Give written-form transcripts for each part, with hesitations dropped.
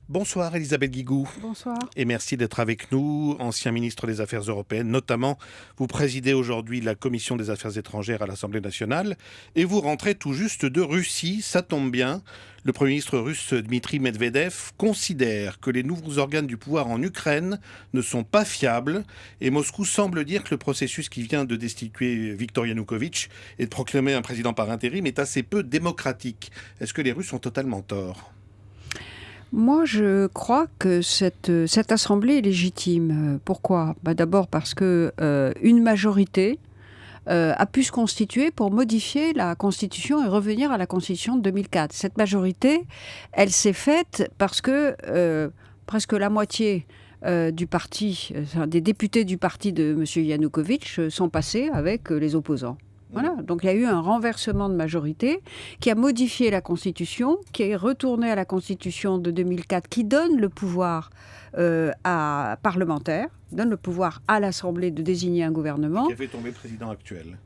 Bonsoir Elisabeth Guigou. Bonsoir. Et merci d'être avec nous, ancien ministre des Affaires européennes. Notamment, vous présidez aujourd'hui la Commission des Affaires étrangères à l'Assemblée nationale et vous rentrez tout juste de Russie. Ça tombe bien. Le Premier ministre russe Dmitri Medvedev considère que les nouveaux organes du pouvoir en Ukraine ne sont pas fiables et Moscou semble dire que le processus qui vient de destituer Viktor Yanukovych et de proclamer un président par intérim est assez peu démocratique. Est-ce que les Russes ont totalement tort ? Moi, je crois que cette assemblée est légitime. Pourquoi ? D'abord parce que une majorité a pu se constituer pour modifier la Constitution et revenir à la Constitution de 2004. Cette majorité, elle s'est faite parce que presque la moitié du parti, des députés du parti de M. Yanukovych sont passés avec les opposants. Voilà, donc il y a eu un renversement de majorité qui a modifié la Constitution, qui est retourné à la Constitution de 2004, qui donne le pouvoir à parlementaire, donne le pouvoir à l'Assemblée de désigner un gouvernement. Qui a fait tomber le président actuel.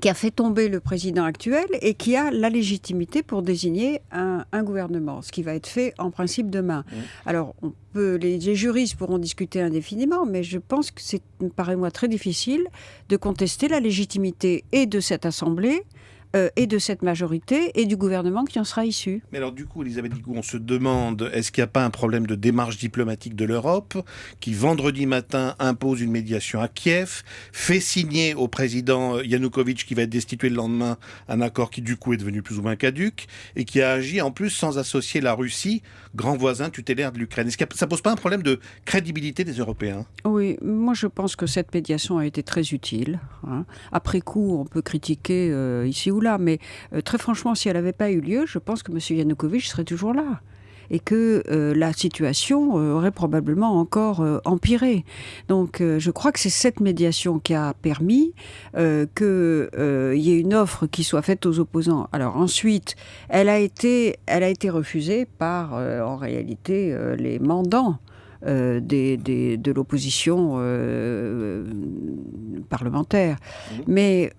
Qui a fait tomber le président actuel et qui a la légitimité pour désigner un gouvernement, ce qui va être fait en principe demain. Alors, les juristes pourront discuter indéfiniment, mais je pense que me paraît moi très difficile de contester la légitimité et de cette Assemblée et de cette majorité et du gouvernement qui en sera issu. Mais alors du coup, Elisabeth Guigou, on se demande, est-ce qu'il n'y a pas un problème de démarche diplomatique de l'Europe qui, vendredi matin, impose une médiation à Kiev, fait signer au président Yanukovych, qui va être destitué le lendemain, un accord qui du coup est devenu plus ou moins caduc, et qui a agi en plus sans associer la Russie, grand voisin tutélaire de l'Ukraine. Est-ce que ça pose pas un problème de crédibilité des Européens ? Oui, moi je pense que cette médiation a été très utile. Après coup, on peut critiquer ici ou là, mais très franchement, si elle n'avait pas eu lieu, je pense que M. Yanukovych serait toujours là et que la situation aurait probablement encore empiré. Donc je crois que c'est cette médiation qui a permis qu'il y ait une offre qui soit faite aux opposants. Alors ensuite, elle a été refusée par, en réalité, les mandants de l'opposition parlementaire. Mais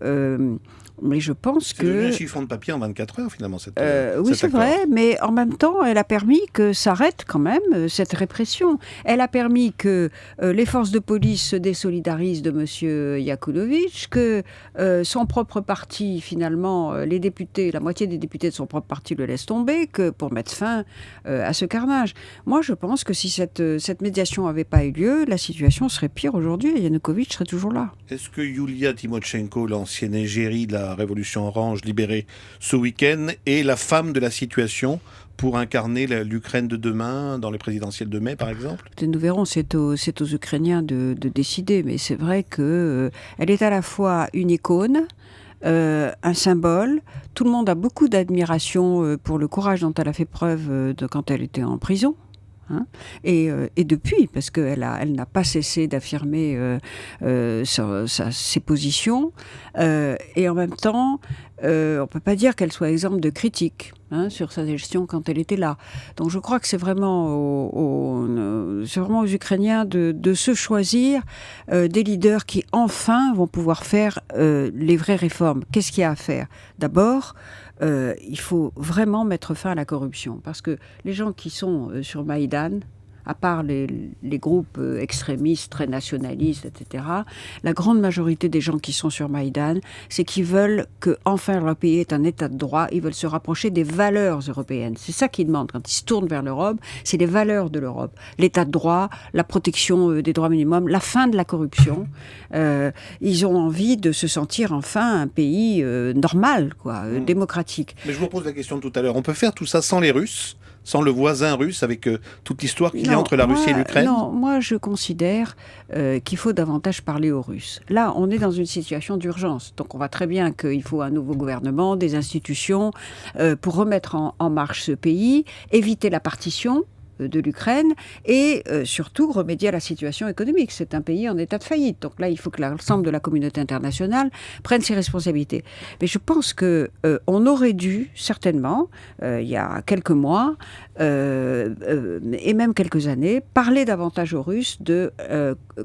je pense que... C'est devenu un chiffon de papier en 24 heures, finalement, oui, c'est vrai, mais en même temps, elle a permis que s'arrête quand même cette répression. Elle a permis que les forces de police se désolidarisent de M. Yanukovych, que son propre parti, finalement, les députés, la moitié des députés de son propre parti le laissent tomber, que pour mettre fin à ce carnage. Moi, je pense que si cette médiation n'avait pas eu lieu, la situation serait pire aujourd'hui et Yanukovych serait toujours là. Est-ce que Yulia Tymoshenko, l'ancienne égérie de la Révolution orange libérée ce week-end, est la femme de la situation pour incarner l'Ukraine de demain dans les présidentielles de mai, par exemple ? Nous verrons, c'est aux Ukrainiens de décider, mais c'est vrai qu'elle est à la fois une icône, un symbole. Tout le monde a beaucoup d'admiration pour le courage dont elle a fait preuve quand elle était en prison. Et depuis, parce qu'elle n'a pas cessé d'affirmer ses positions, et en même temps, on ne peut pas dire qu'elle soit exemple de critique sur sa gestion quand elle était là. Donc je crois que c'est vraiment aux Ukrainiens de se choisir des leaders qui enfin vont pouvoir faire les vraies réformes. Qu'est-ce qu'il y a à faire ? D'abord, il faut vraiment mettre fin à la corruption. Parce que les gens qui sont sur Maïdan, à part les groupes extrémistes, très nationalistes, etc., la grande majorité des gens qui sont sur Maïdan, c'est qu'ils veulent que enfin leur pays ait un état de droit, ils veulent se rapprocher des valeurs européennes. C'est ça qu'ils demandent quand ils se tournent vers l'Europe, c'est les valeurs de l'Europe. L'état de droit, la protection des droits minimums, la fin de la corruption. Ils ont envie de se sentir enfin un pays normal, démocratique. Mais je vous pose la question de tout à l'heure, on peut faire tout ça sans les Russes ? Sans le voisin russe, avec toute l'histoire qu'il y a entre la Russie et l'Ukraine ? Non, moi je considère qu'il faut davantage parler aux Russes. Là, on est dans une situation d'urgence. Donc on voit très bien qu'il faut un nouveau gouvernement, des institutions, pour remettre en marche ce pays, éviter la partition de l'Ukraine et surtout remédier à la situation économique. C'est un pays en état de faillite. Donc là, il faut que l'ensemble de la communauté internationale prenne ses responsabilités. Mais je pense qu'on aurait dû, certainement, il y a quelques mois, et même quelques années, parler davantage aux Russes de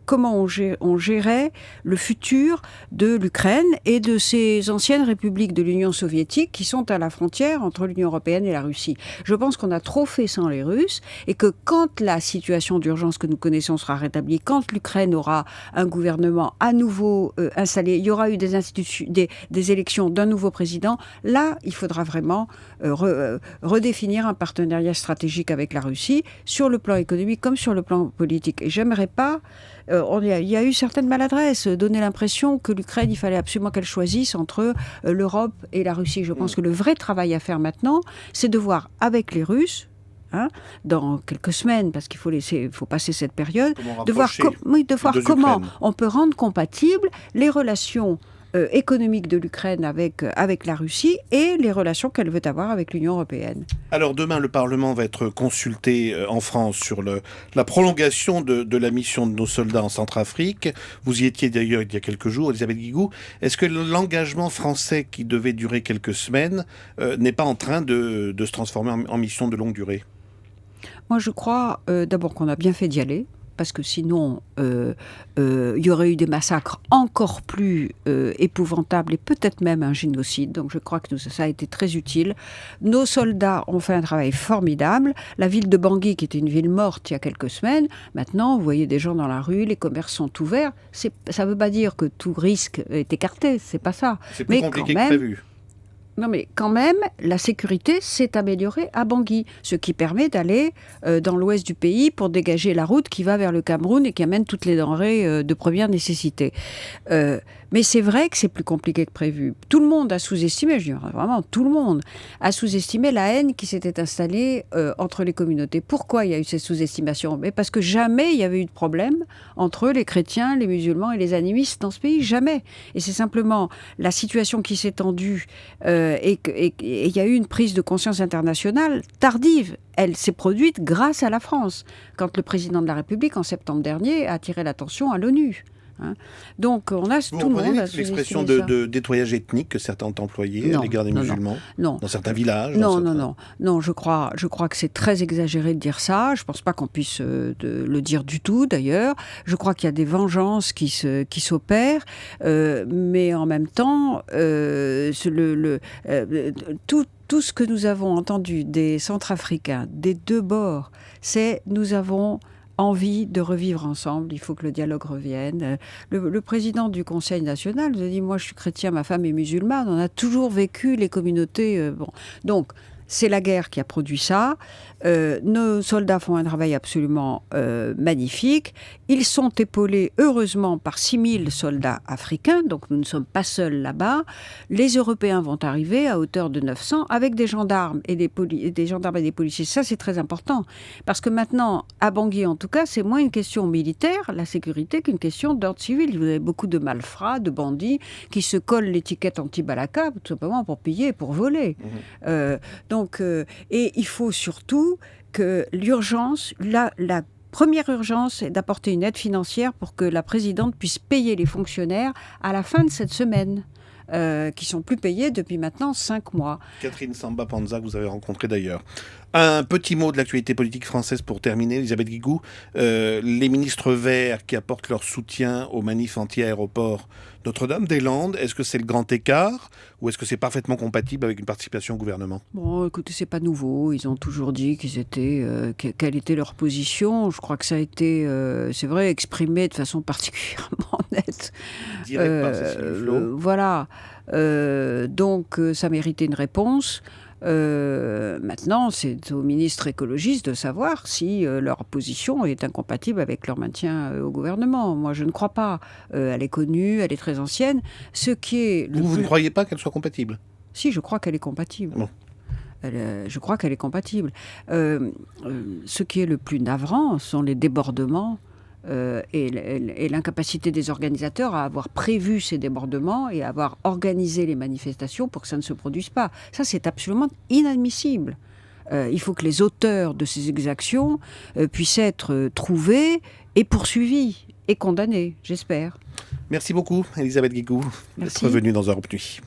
comment on gérait le futur de l'Ukraine et de ces anciennes républiques de l'Union soviétique qui sont à la frontière entre l'Union européenne et la Russie. Je pense qu'on a trop fait sans les Russes et que quand la situation d'urgence que nous connaissons sera rétablie, quand l'Ukraine aura un gouvernement à nouveau installé, il y aura eu des élections d'un nouveau président, là, il faudra vraiment redéfinir un partenariat stratégique avec la Russie, sur le plan économique comme sur le plan politique. Et j'aimerais pas... il y a eu certaines maladresses, donner l'impression que l'Ukraine, il fallait absolument qu'elle choisisse entre l'Europe et la Russie. Je pense que le vrai travail à faire maintenant, c'est de voir avec les Russes, dans quelques semaines, parce qu'il faut passer cette période, de voir comment on peut rendre compatibles les relations économique de l'Ukraine avec la Russie et les relations qu'elle veut avoir avec l'Union européenne. Alors demain, le Parlement va être consulté en France sur la prolongation de la mission de nos soldats en Centrafrique. Vous y étiez d'ailleurs il y a quelques jours, Elisabeth Guigou. Est-ce que l'engagement français qui devait durer quelques semaines n'est pas en train de se transformer en mission de longue durée ? Moi, je crois d'abord qu'on a bien fait d'y aller, parce que sinon, il y aurait eu des massacres encore plus épouvantables et peut-être même un génocide. Donc je crois que ça a été très utile. Nos soldats ont fait un travail formidable. La ville de Bangui, qui était une ville morte il y a quelques semaines, maintenant, vous voyez des gens dans la rue, les commerces sont ouverts. Ça ne veut pas dire que tout risque est écarté, c'est pas ça. C'est plus compliqué que prévu. Non, mais quand même, la sécurité s'est améliorée à Bangui, ce qui permet d'aller dans l'ouest du pays pour dégager la route qui va vers le Cameroun et qui amène toutes les denrées de première nécessité. Mais c'est vrai que c'est plus compliqué que prévu. Tout le monde a sous-estimé, je dirais vraiment tout le monde, a sous-estimé la haine qui s'était installée entre les communautés. Pourquoi il y a eu cette sous-estimation ? Mais parce que jamais il y avait eu de problème entre les chrétiens, les musulmans et les animistes dans ce pays, jamais. Et c'est simplement la situation qui s'est tendue et il y a eu une prise de conscience internationale tardive. Elle s'est produite grâce à la France, quand le président de la République, en septembre dernier, a attiré l'attention à l'ONU. Donc, tout le monde a l'expression de nettoyage ethnique que certains ont employée à l'égard des musulmans dans certains villages. Non, je crois que c'est très exagéré de dire ça. Je ne pense pas qu'on puisse le dire du tout, d'ailleurs. Je crois qu'il y a des vengeances qui s'opèrent, mais en même temps, tout ce que nous avons entendu des Centrafricains, des deux bords, c'est nous avons envie de revivre ensemble, il faut que le dialogue revienne. Le président du Conseil national nous a dit « Moi, je suis chrétien, ma femme est musulmane, on a toujours vécu les communautés... Donc, c'est la guerre qui a produit ça. Nos soldats font un travail absolument magnifique. Ils sont épaulés, heureusement, par 6000 soldats africains, donc nous ne sommes pas seuls là-bas. Les Européens vont arriver à hauteur de 900 avec des gendarmes et des policiers. Ça, c'est très important. Parce que maintenant, à Bangui, en tout cas, c'est moins une question militaire, la sécurité, qu'une question d'ordre civil. Vous avez beaucoup de malfrats, de bandits qui se collent l'étiquette anti-Balaka, tout simplement pour piller et pour voler. Et il faut surtout que l'urgence, la première urgence est d'apporter une aide financière pour que la présidente puisse payer les fonctionnaires à la fin de cette semaine, qui sont plus payés depuis maintenant 5 mois. Catherine Samba-Panza, que vous avez rencontrée d'ailleurs. Un petit mot de l'actualité politique française pour terminer, Elisabeth Guigou. Les ministres verts qui apportent leur soutien aux manifs anti-aéroport Notre-Dame-des-Landes, est-ce que c'est le grand écart ou est-ce que c'est parfaitement compatible avec une participation au gouvernement ? Bon, écoutez, c'est pas nouveau. Ils ont toujours dit quelle était leur position. Je crois que ça a été, c'est vrai, exprimé de façon particulièrement nette. Direct par Cécile Duflot. Voilà. Donc, ça méritait une réponse. Maintenant, c'est aux ministres écologistes de savoir si leur position est incompatible avec leur maintien au gouvernement. Moi, je ne crois pas. Elle est connue, elle est très ancienne. Vous ne croyez pas qu'elle soit compatible ? Si, je crois qu'elle est compatible. Bon. Je crois qu'elle est compatible. Ce qui est le plus navrant sont les débordements et l'incapacité des organisateurs à avoir prévu ces débordements et à avoir organisé les manifestations pour que ça ne se produise pas. Ça, c'est absolument inadmissible. Il faut que les auteurs de ces exactions puissent être trouvés et poursuivis et condamnés, j'espère. Merci beaucoup, Elisabeth Guigou, d'être venue dans Europe Nuit.